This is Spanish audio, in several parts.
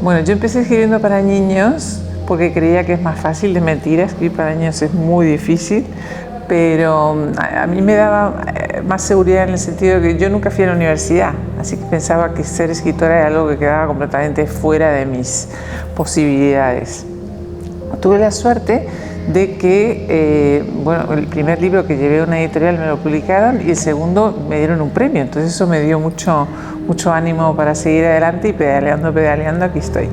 Bueno, yo empecé escribiendo para niños porque creía que es más fácil. De mentira, escribir para niños es muy difícil, pero a mí me daba más seguridad en el sentido de que yo nunca fui a la universidad, así que pensaba que ser escritora era algo que quedaba completamente fuera de mis posibilidades. Tuve la suerte de que, bueno, el primer libro que llevé a una editorial me lo publicaron y el segundo me dieron un premio, entonces eso me dio mucho ánimo para seguir adelante y pedaleando, aquí estoy.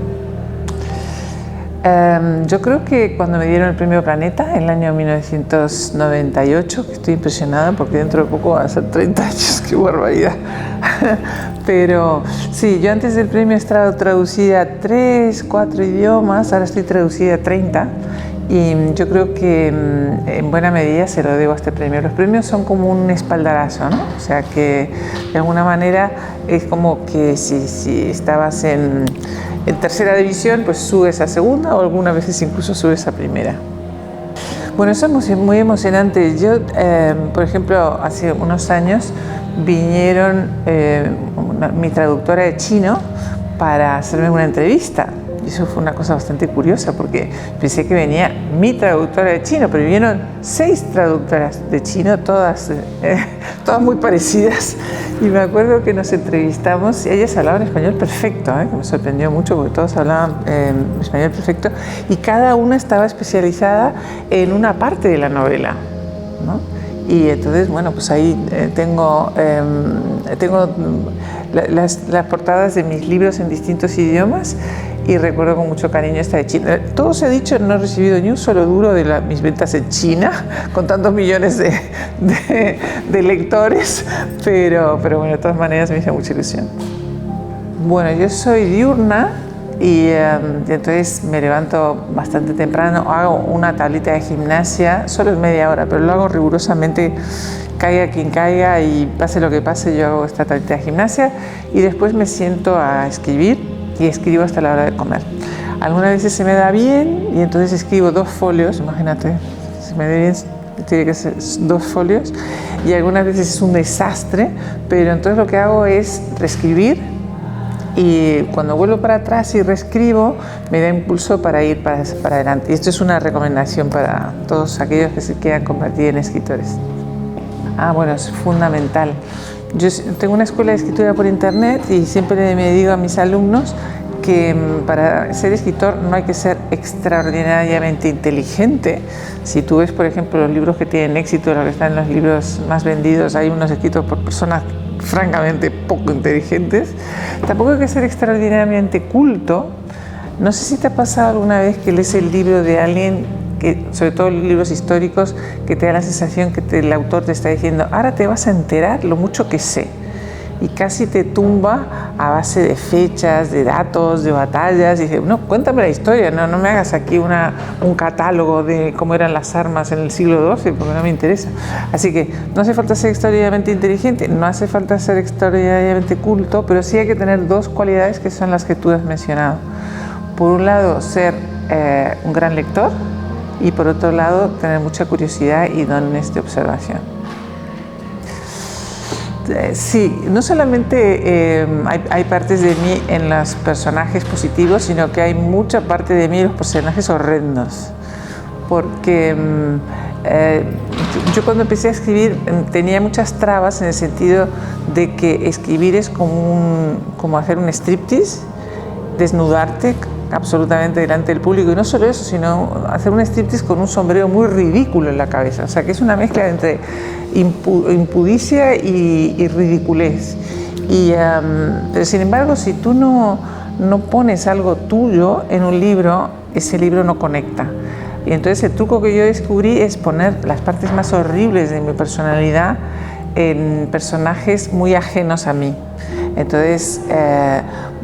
Yo creo que cuando me dieron el premio Planeta, en el año 1998, que estoy impresionada porque dentro de poco van a ser 30 años, qué barbaridad. Pero sí, yo antes del premio he estado traducida a 3, 4 idiomas, ahora estoy traducida a 30. Y yo creo que en buena medida se lo debo a este premio. Los premios son como un espaldarazo, ¿no? O sea que de alguna manera es como que si estabas en tercera división, pues subes a segunda o algunas veces incluso subes a primera. Bueno, eso es muy emocionante. Yo, por ejemplo, hace unos años vinieron mi traductora de chino para hacerme una entrevista. Y eso fue una cosa bastante curiosa porque pensé que venía mi traductora de chino, pero vinieron 6 traductoras de chino, todas muy parecidas. Y me acuerdo que nos entrevistamos y ellas hablaban español perfecto, que me sorprendió mucho porque todos hablaban español perfecto y cada una estaba especializada en una parte de la novela, ¿no? Y entonces, bueno, pues ahí tengo las portadas de mis libros en distintos idiomas y recuerdo con mucho cariño esta de China. Todo se ha dicho, no he recibido ni un solo duro de mis ventas en China, con tantos millones de lectores, pero bueno, de todas maneras me hizo mucha ilusión. Bueno, yo soy diurna y entonces me levanto bastante temprano, hago una tablita de gimnasia, solo es media hora, pero lo hago rigurosamente, caiga quien caiga y pase lo que pase, yo hago esta tablita de gimnasia y después me siento a escribir y escribo hasta la hora de comer. Algunas veces se me da bien y entonces escribo 2 folios, imagínate, si me da bien tiene que ser 2 folios y algunas veces es un desastre, pero entonces lo que hago es reescribir y cuando vuelvo para atrás y reescribo me da impulso para ir para adelante. Y esto es una recomendación para todos aquellos que se quieran convertir en escritores. Bueno, es fundamental. Yo tengo una escuela de escritura por internet y siempre me digo a mis alumnos que para ser escritor no hay que ser extraordinariamente inteligente. Si tú ves, por ejemplo, los libros que tienen éxito, los que están en los libros más vendidos, hay unos escritos por personas francamente poco inteligentes. Tampoco hay que ser extraordinariamente culto. No sé si te ha pasado alguna vez que lees el libro de alguien, sobre todo libros históricos, que te da la sensación que el autor te está diciendo, ahora te vas a enterar lo mucho que sé. Y casi te tumba a base de fechas, de datos, de batallas. Y dice, no, cuéntame la historia, no me hagas aquí un catálogo de cómo eran las armas en el siglo XII, porque no me interesa. Así que no hace falta ser extraordinariamente inteligente, no hace falta ser extraordinariamente culto, pero sí hay que tener 2 cualidades que son las que tú has mencionado. Por un lado, ser un gran lector y por otro lado, tener mucha curiosidad y dones de observación. Sí, no solamente hay partes de mí en los personajes positivos, sino que hay mucha parte de mí en los personajes horrendos. Porque yo cuando empecé a escribir tenía muchas trabas en el sentido de que escribir es como hacer un striptease, desnudarte absolutamente delante del público, y no solo eso, sino hacer un striptease con un sombrero muy ridículo en la cabeza, o sea que es una mezcla entre impudicia y ridiculez. Pero sin embargo, si tú no pones algo tuyo en un libro, ese libro no conecta. Y entonces el truco que yo descubrí es poner las partes más horribles de mi personalidad en personajes muy ajenos a mí. Entonces,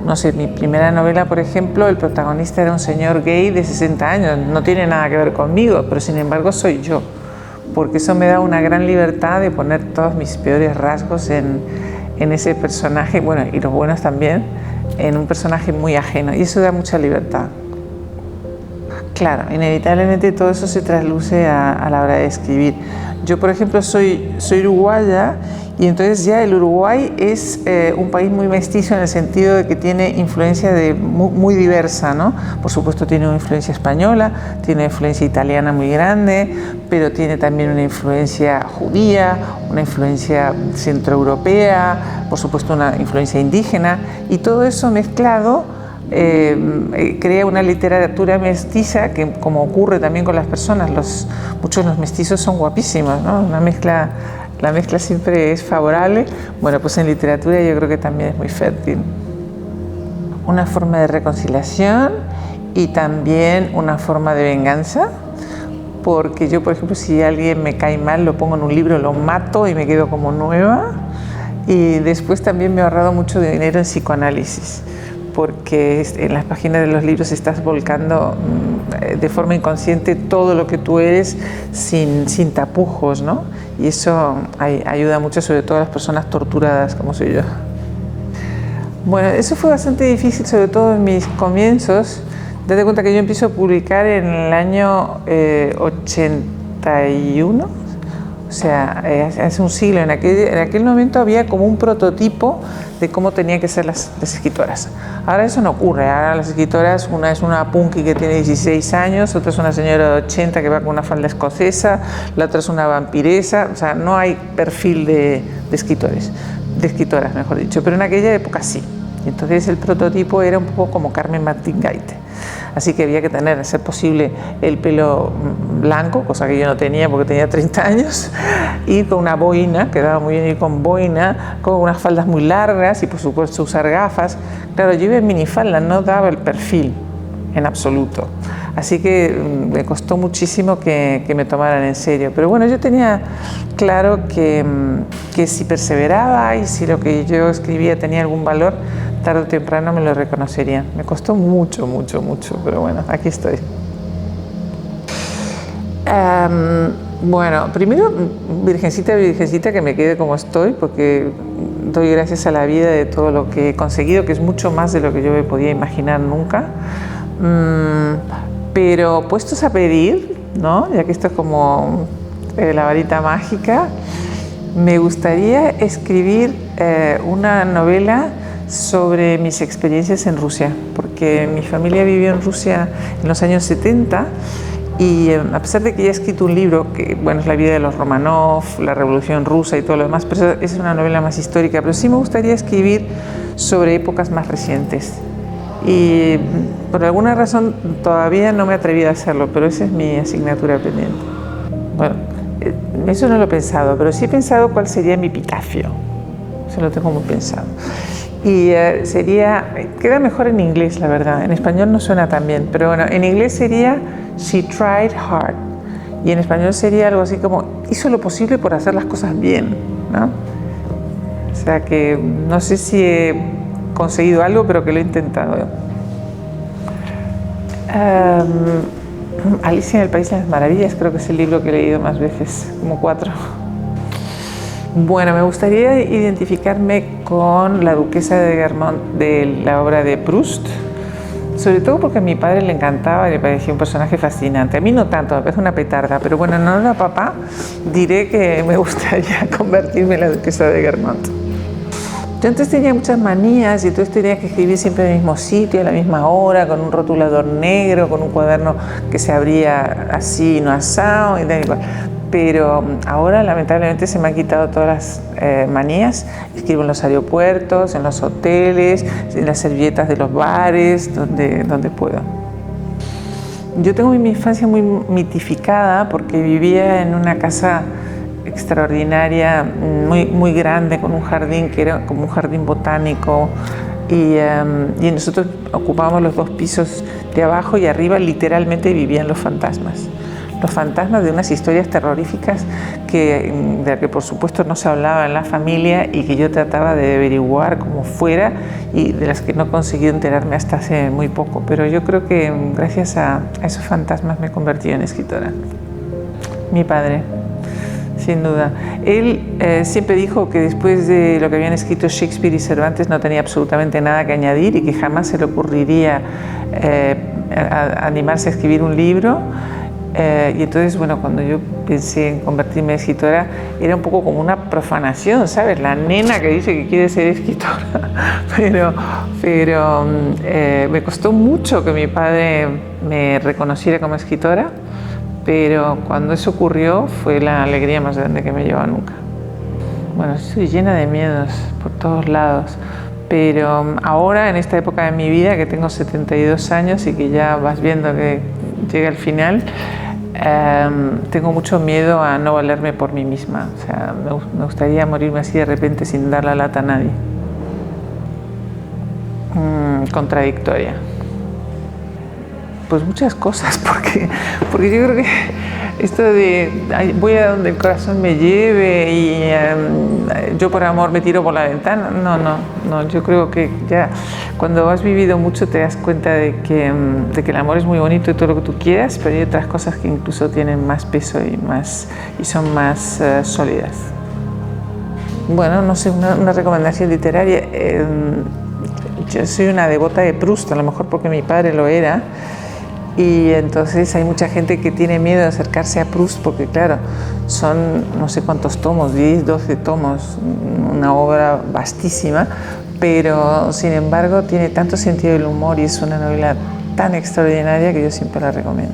no sé, mi primera novela, por ejemplo, el protagonista era un señor gay de 60 años, no tiene nada que ver conmigo, pero sin embargo soy yo, porque eso me da una gran libertad de poner todos mis peores rasgos en ese personaje, bueno, y los buenos también, en un personaje muy ajeno, y eso da mucha libertad. Claro, inevitablemente todo eso se trasluce a la hora de escribir. Yo, por ejemplo, soy uruguaya y entonces ya el Uruguay es un país muy mestizo en el sentido de que tiene influencia muy diversa, ¿no? Por supuesto tiene una influencia española, tiene una influencia italiana muy grande, pero tiene también una influencia judía, una influencia centroeuropea, por supuesto una influencia indígena, y todo eso mezclado crea una literatura mestiza que, como ocurre también con las personas, muchos de los mestizos son guapísimos, ¿no? La mezcla siempre es favorable. Bueno, pues en literatura yo creo que también es muy fértil. Una forma de reconciliación y también una forma de venganza, porque yo, por ejemplo, si alguien me cae mal, lo pongo en un libro, lo mato y me quedo como nueva. Y después también me he ahorrado mucho dinero en psicoanálisis, porque en las páginas de los libros estás volcando de forma inconsciente todo lo que tú eres sin tapujos, ¿no? Y eso ayuda mucho, sobre todo a las personas torturadas como soy yo. Bueno, eso fue bastante difícil, sobre todo en mis comienzos. Date cuenta que yo empiezo a publicar en el año 81, o sea, hace un siglo. En aquel momento había como un prototipo de cómo tenían que ser las escritoras. Ahora eso no ocurre. Ahora las escritoras, una es una punky que tiene 16 años, otra es una señora de 80 que va con una falda escocesa, la otra es una vampiresa. O sea, no hay perfil de escritoras, mejor dicho, pero en aquella época sí. Y entonces el prototipo era un poco como Carmen Martín Gaite. Así que había que tener, a ser posible, el pelo blanco, cosa que yo no tenía porque tenía 30 años, y con una boina, quedaba muy bien ir con boina, con unas faldas muy largas y por supuesto usar gafas. Claro, yo iba en minifalda, no daba el perfil en absoluto. Así que me costó muchísimo que me tomaran en serio. Pero bueno, yo tenía claro que si perseveraba y si lo que yo escribía tenía algún valor, tarde o temprano me lo reconocerían. Me costó mucho, mucho, mucho, pero bueno, aquí estoy. Bueno, primero, virgencita, que me quede como estoy, porque doy gracias a la vida de todo lo que he conseguido, que es mucho más de lo que yo me podía imaginar nunca. Pero puestos a pedir, ¿no? Ya que esto es como la varita mágica, me gustaría escribir una novela sobre mis experiencias en Rusia, porque mi familia vivió en Rusia en los años 70 y a pesar de que ya he escrito un libro que, bueno, es la vida de los Romanov, la Revolución Rusa y todo lo demás, pero es una novela más histórica, pero sí me gustaría escribir sobre épocas más recientes. Y por alguna razón todavía no me he atrevido a hacerlo, pero esa es mi asignatura pendiente. Bueno, eso no lo he pensado, pero sí he pensado cuál sería mi epitafio. Eso lo tengo muy pensado. Y queda mejor en inglés, la verdad. En español no suena tan bien, pero bueno, en inglés sería She tried hard. Y en español sería algo así como hizo lo posible por hacer las cosas bien, ¿no? O sea que no sé si he conseguido algo, pero que lo he intentado. Alicia en el País de las Maravillas, creo que es el libro que he leído más veces, como 4. Bueno, me gustaría identificarme con la duquesa de Guermantes de la obra de Proust, sobre todo porque a mi padre le encantaba y le parecía un personaje fascinante. A mí no tanto, me parece una petarda, pero bueno, en honor a papá diré que me gustaría convertirme en la duquesa de Guermantes. Yo antes tenía muchas manías y entonces tenía que escribir siempre en el mismo sitio, a la misma hora, con un rotulador negro, con un cuaderno que se abría así, no asado, y tal y cual. Pero ahora lamentablemente se me han quitado todas las manías. Escribo en los aeropuertos, en los hoteles, en las servilletas de los bares, donde puedo. Yo tengo mi infancia muy mitificada porque vivía en una casa extraordinaria, muy grande, con un jardín que era como un jardín botánico, y nosotros ocupábamos los 2 pisos de abajo y arriba literalmente vivían los fantasmas de unas historias terroríficas de las que por supuesto no se hablaba en la familia y que yo trataba de averiguar como fuera y de las que no conseguí enterarme hasta hace muy poco, pero yo creo que gracias a esos fantasmas me convertí en escritora. Mi padre, sin duda. Él siempre dijo que después de lo que habían escrito Shakespeare y Cervantes no tenía absolutamente nada que añadir y que jamás se le ocurriría animarse a escribir un libro. Y entonces, bueno, cuando yo pensé en convertirme en escritora, era un poco como una profanación, ¿sabes? La nena que dice que quiere ser escritora. Pero me costó mucho que mi padre me reconociera como escritora, pero cuando eso ocurrió fue la alegría más grande que me llevó nunca. Bueno, estoy llena de miedos por todos lados, pero ahora, en esta época de mi vida, que tengo 72 años y que ya vas viendo que llega el final, tengo mucho miedo a no valerme por mí misma. O sea, me gustaría morirme así de repente sin dar la lata a nadie. Contradictoria. Pues muchas cosas, porque yo creo que esto de voy a donde el corazón me lleve y yo por amor me tiro por la ventana, no, yo creo que ya cuando has vivido mucho te das cuenta de que el amor es muy bonito y todo lo que tú quieras, pero hay otras cosas que incluso tienen más peso y son más sólidas. Bueno, no sé, una recomendación literaria. Yo soy una devota de Proust, a lo mejor porque mi padre lo era. Y entonces hay mucha gente que tiene miedo de acercarse a Proust porque, claro, son no sé cuántos tomos, 10, 12 tomos, una obra vastísima, pero sin embargo tiene tanto sentido del humor y es una novela tan extraordinaria que yo siempre la recomiendo.